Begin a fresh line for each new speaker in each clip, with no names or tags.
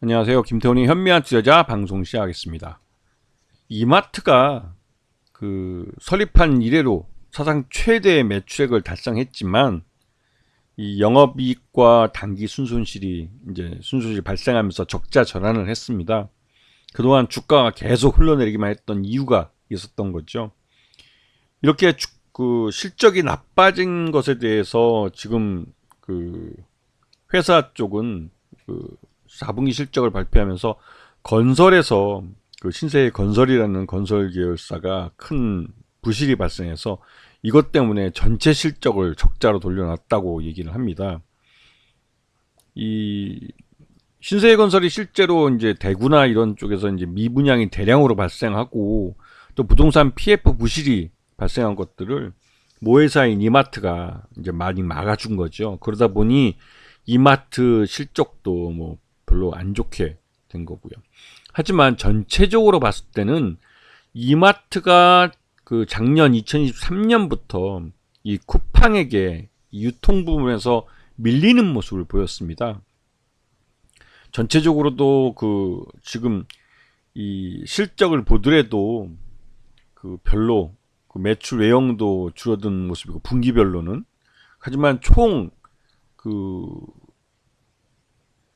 안녕하세요. 김태훈의 현미한 투자자 방송 시작하겠습니다. 이마트가 설립한 이래로 사상 최대의 매출액을 달성했지만 이 영업이익과 단기 순손실이 발생하면서 적자 전환을 했습니다. 그동안 주가가 계속 흘러내리기만 했던 이유가 있었던 거죠. 이렇게 실적이 나빠진 것에 대해서 지금 회사 쪽은 4분기 실적을 발표하면서 건설에서 신세계 건설이라는 건설 계열사가 큰 부실이 발생해서 이것 때문에 전체 실적을 적자로 돌려놨다고 얘기를 합니다. 이 신세계 건설이 실제로 이제 대구나 이런 쪽에서 이제 미분양이 대량으로 발생하고 또 부동산 PF 부실이 발생한 것들을 모회사인 이마트가 이제 많이 막아준 거죠. 그러다 보니 이마트 실적도 뭐 별로 안 좋게 된 거고요. 하지만 전체적으로 봤을 때는 이마트가 작년 2023년부터 이 쿠팡에게 유통 부분에서 밀리는 모습을 보였습니다. 전체적으로도 지금 이 실적을 보더라도 별로 매출 외형도 줄어든 모습이고 분기별로는 하지만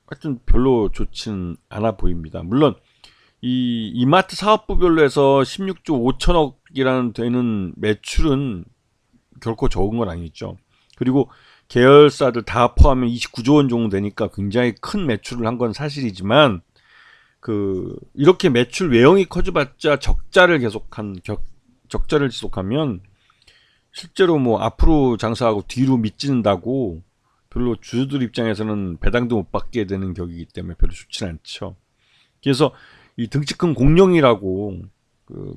하여튼 별로 좋지는 않아 보입니다. 물론 이 이마트 사업부별로 해서 16조 5천억이라는 되는 매출은 결코 적은 건 아니죠. 그리고 계열사들 다 포함하면 29조 원 정도 되니까 굉장히 큰 매출을 한 건 사실이지만 이렇게 매출 외형이 커져봤자 적자를 지속하면 실제로 뭐 앞으로 장사하고 뒤로 밑지는다고 별로 주주들 입장에서는 배당도 못 받게 되는 격이기 때문에 별로 좋지는 않죠. 그래서 이 등치 큰 공룡이라고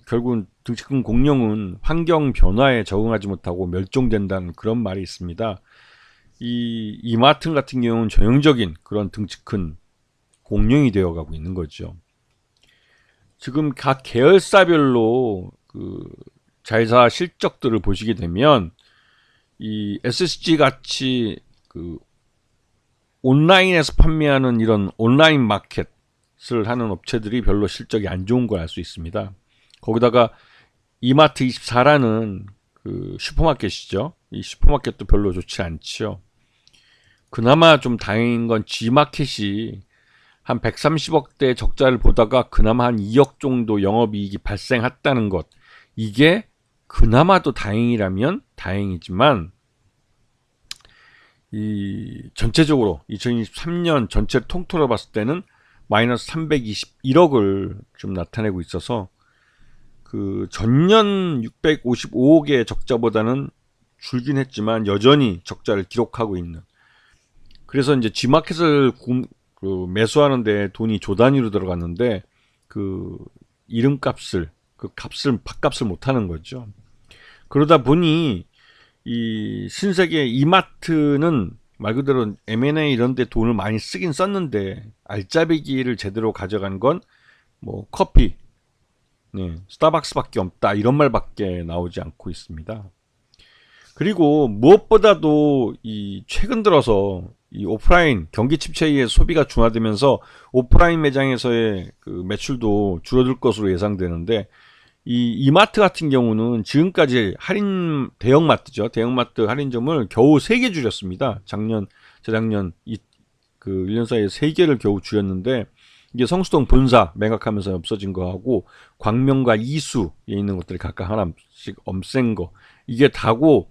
결국은 등치 큰 공룡은 환경 변화에 적응하지 못하고 멸종된다는 그런 말이 있습니다. 이 이마트 같은 경우는 전형적인 그런 등치 큰 공룡이 되어가고 있는 거죠. 지금 각 계열사별로 자회사 실적들을 보시게 되면 이 SSG 같이 온라인에서 판매하는 이런 온라인 마켓을 하는 업체들이 별로 실적이 안 좋은 걸 알 수 있습니다. 거기다가 이마트24라는 슈퍼마켓이죠. 이 슈퍼마켓도 별로 좋지 않죠. 그나마 좀 다행인 건 G마켓이 한 130억대 적자를 보다가 그나마 한 2억 정도 영업이익이 발생했다는 것. 이게 그나마도 다행이라면 다행이지만 이 전체적으로 2023년 전체를 통틀어 봤을 때는 마이너스 321억을 좀 나타내고 있어서 전년 655억의 적자보다는 줄긴 했지만 여전히 적자를 기록하고 있는. 그래서 이제 G마켓을 매수하는데 돈이 조 단위로 들어갔는데 이름값을 밥값을 못하는 거죠. 그러다 보니 이 신세계 이마트는 말 그대로 M&A 이런 데 돈을 많이 쓰긴 썼는데 알짜배기를 제대로 가져간 건 뭐 커피, 스타벅스밖에 없다 이런 말밖에 나오지 않고 있습니다. 그리고 무엇보다도 이 최근 들어서 이 오프라인 경기 침체에 의해 소비가 중화되면서 오프라인 매장에서의 매출도 줄어들 것으로 예상되는데 이 이마트 같은 경우는 지금까지 대형마트죠. 대형마트 할인점을 겨우 3개 줄였습니다. 재작년 1년 사이에 3개를 겨우 줄였는데 이게 성수동 본사 매각하면서 없어진 거하고 광명과 이수에 있는 것들이 각각 하나씩 없앤 거. 이게 다고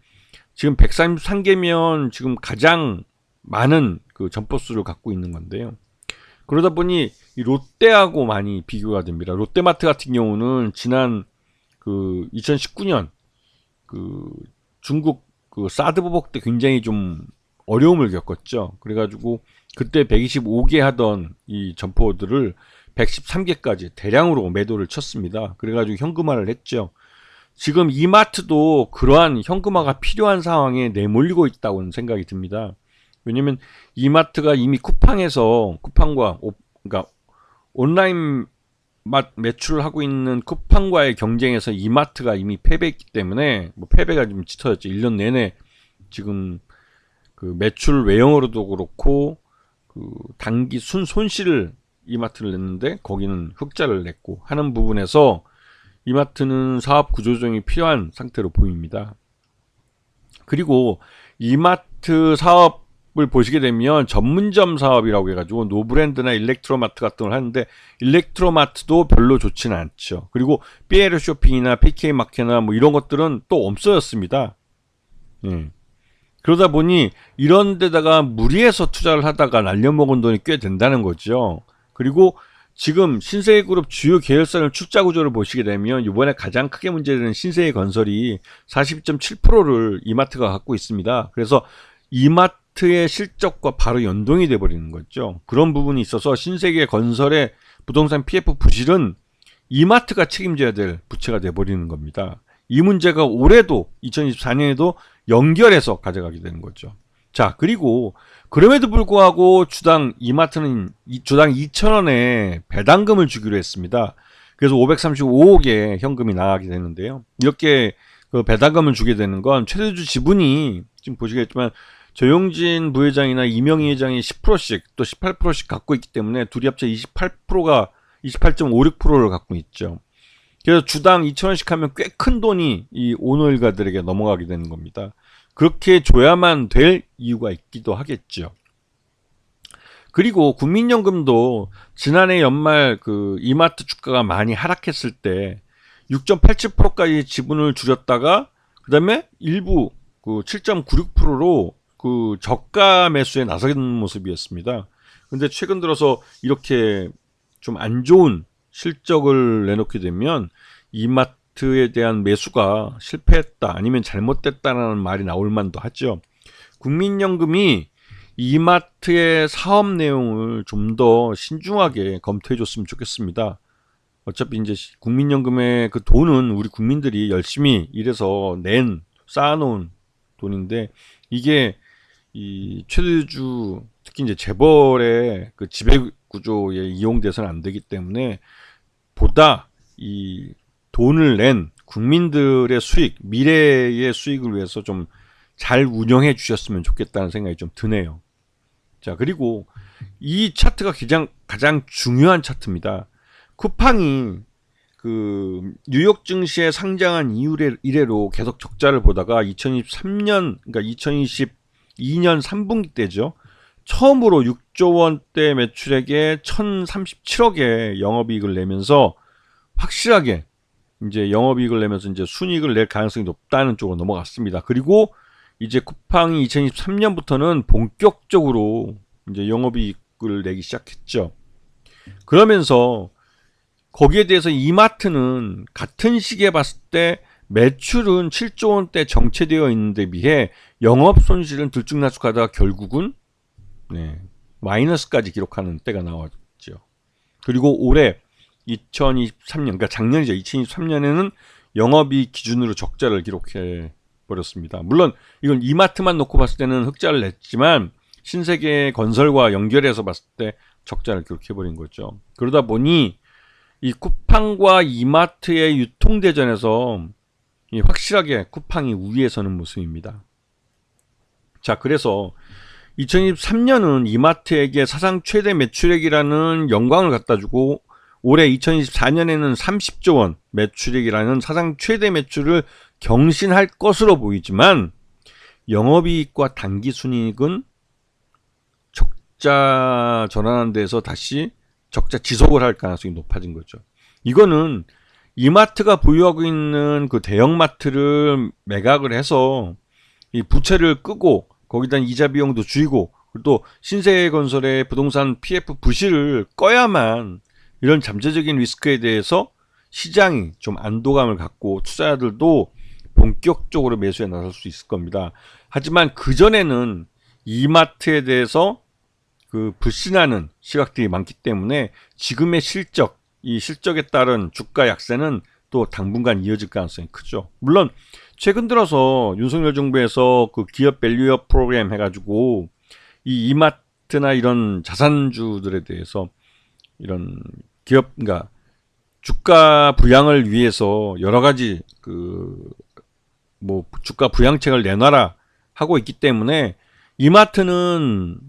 지금 133개면 지금 가장 많은 점포수를 갖고 있는 건데요. 그러다 보니 이 롯데하고 많이 비교가 됩니다. 롯데마트 같은 경우는 지난 2019년 중국 사드 보복 때 굉장히 좀 어려움을 겪었죠. 그래가지고 그때 125개 하던 이 점포들을 113개까지 대량으로 매도를 쳤습니다. 그래가지고 현금화를 했죠. 지금 이마트도 그러한 현금화가 필요한 상황에 내몰리고 있다고 생각이 듭니다. 왜냐면 이마트가 이미 쿠팡과 그러니까 온라인 매출을 하고 있는 쿠팡과의 경쟁에서 이마트가 이미 패배했기 때문에 패배가 좀 짙어졌죠. 1년 내내 지금 매출 외형으로도 그렇고 단기 손실을 이마트를 냈는데 거기는 흑자를 냈고 하는 부분에서 이마트는 사업 구조조정이 필요한 상태로 보입니다. 그리고 이마트 사업을 보시게 되면 전문점 사업이라고 해가지고 노브랜드나 일렉트로마트 같은 걸 하는데 일렉트로마트도 별로 좋지는 않죠. 그리고 삐에르 쇼핑이나 PK 마켓이나 뭐 이런 것들은 또 없어졌습니다. 그러다 보니 이런 데다가 무리해서 투자를 하다가 날려먹은 돈이 꽤 된다는 거죠. 그리고 지금 신세계그룹 주요 계열사를 출자 구조를 보시게 되면 이번에 가장 크게 문제되는 신세계건설이 42.7%를 이마트가 갖고 있습니다. 그래서 이마트의 실적과 바로 연동이 돼 버리는 거죠. 그런 부분이 있어서 신세계건설의 부동산 PF 부실은 이마트가 책임져야 될 부채가 돼 버리는 겁니다. 이 문제가 올해도 2024년에도 연결해서 가져가게 되는 거죠. 자, 그리고 그럼에도 불구하고 주당 이마트는 주당 2,000원에 배당금을 주기로 했습니다. 그래서 535억의 현금이 나가게 되는데요. 이렇게 그 배당금을 주게 되는 건 최대주 지분이 지금 보시겠지만 조용진 부회장이나 이명희 회장이 10%씩 또 18%씩 갖고 있기 때문에 둘이 합쳐 28%가 28.56%를 갖고 있죠. 그래서 주당 2,000원씩 하면 꽤 큰 돈이 이 오너일가들에게 넘어가게 되는 겁니다. 그렇게 줘야만 될 이유가 있기도 하겠죠. 그리고 국민연금도 지난해 연말 그 이마트 주가가 많이 하락했을 때 6.87%까지 지분을 줄였다가 그다음에 일부 그 7.96%로 그 저가 매수에 나서는 모습이었습니다. 근데 최근 들어서 이렇게 좀 안 좋은 실적을 내놓게 되면 이마트에 대한 매수가 실패했다 아니면 잘못됐다라는 말이 나올 만도 하죠. 국민연금이 이마트의 사업 내용을 좀 더 신중하게 검토해 줬으면 좋겠습니다. 어차피 이제 국민연금의 그 돈은 우리 국민들이 열심히 일해서 쌓아놓은 돈인데 이게 이 최대주 특히 이제 재벌의 그 지배 구조에 이용돼서는 안 되기 때문에 보다 이 돈을 낸 국민들의 수익, 미래의 수익을 위해서 좀 잘 운영해 주셨으면 좋겠다는 생각이 좀 드네요. 자, 그리고 이 차트가 가장 중요한 차트입니다. 쿠팡이 그 뉴욕 증시에 상장한 이래로 계속 적자를 보다가 2023년, 그러니까 2022년 3분기 때죠. 처음으로 6조 원대 매출액에 1,037억의 영업이익을 내면서 확실하게 이제 영업이익을 내면서 이제 순이익을 낼 가능성이 높다는 쪽으로 넘어갔습니다. 그리고 이제 쿠팡이 2023년부터는 본격적으로 이제 영업이익을 내기 시작했죠. 그러면서 거기에 대해서 이마트는 같은 시기에 봤을 때 매출은 7조 원대 정체되어 있는데 비해 영업 손실은 들쭉날쭉하다가 결국은 마이너스까지 기록하는 때가 나왔죠. 그리고 올해 2023년, 그러니까 작년이죠. 2023년에는 영업이익 기준으로 적자를 기록해 버렸습니다. 물론 이건 이마트만 놓고 봤을 때는 흑자를 냈지만 신세계건설과 연결해서 봤을 때 적자를 기록해 버린 거죠. 그러다 보니 이 쿠팡과 이마트의 유통대전에서 확실하게 쿠팡이 우위에 서는 모습입니다. 자, 그래서 2023년은 이마트에게 사상 최대 매출액이라는 영광을 갖다주고 올해 2024년에는 30조 원 매출액이라는 사상 최대 매출을 경신할 것으로 보이지만 영업이익과 당기순이익은 적자 전환한 데서 다시 적자 지속을 할 가능성이 높아진 거죠. 이거는 이마트가 보유하고 있는 그 대형마트를 매각을 해서 이 부채를 끄고 거기다 이자 비용도 줄이고 또 신세계건설의 부동산 PF 부실을 꺼야만 이런 잠재적인 리스크에 대해서 시장이 좀 안도감을 갖고 투자자들도 본격적으로 매수에 나설 수 있을 겁니다. 하지만 그전에는 이마트에 대해서 그 불신하는 시각들이 많기 때문에 지금의 실적, 이 실적에 따른 주가 약세는 또 당분간 이어질 가능성이 크죠. 물론 최근 들어서 윤석열 정부에서 그 기업 밸류업 프로그램 해가지고 이 이마트나 이런 자산주들에 대해서 이런 기업, 그러니까 주가 부양을 위해서 여러 가지 뭐 주가 부양책을 내놔라 하고 있기 때문에 이마트는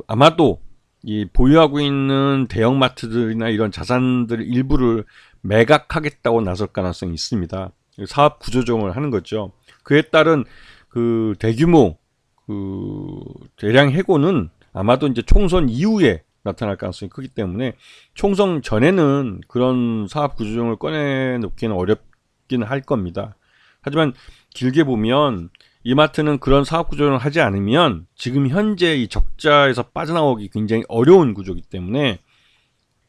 아마도 이 보유하고 있는 대형마트들이나 이런 자산들 일부를 매각하겠다고 나설 가능성이 있습니다. 사업 구조조정을 하는 거죠. 그에 따른 그 대규모 그 대량 해고는 아마도 이제 총선 이후에 나타날 가능성이 크기 때문에 총선 전에는 그런 사업 구조조정을 꺼내놓기는 어렵긴 할 겁니다. 하지만 길게 보면 이마트는 그런 사업 구조를 하지 않으면 지금 현재 이 적자에서 빠져나오기 굉장히 어려운 구조이기 때문에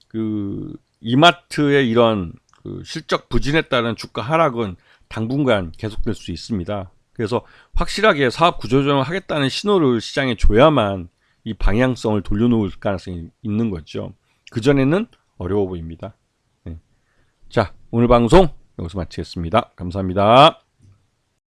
그 이마트의 이런 그 실적 부진에 따른 주가 하락은 당분간 계속될 수 있습니다. 그래서 확실하게 사업 구조조정을 하겠다는 신호를 시장에 줘야만 이 방향성을 돌려놓을 가능성이 있는 거죠. 그전에는 어려워 보입니다. 네. 자, 오늘 방송 여기서 마치겠습니다. 감사합니다.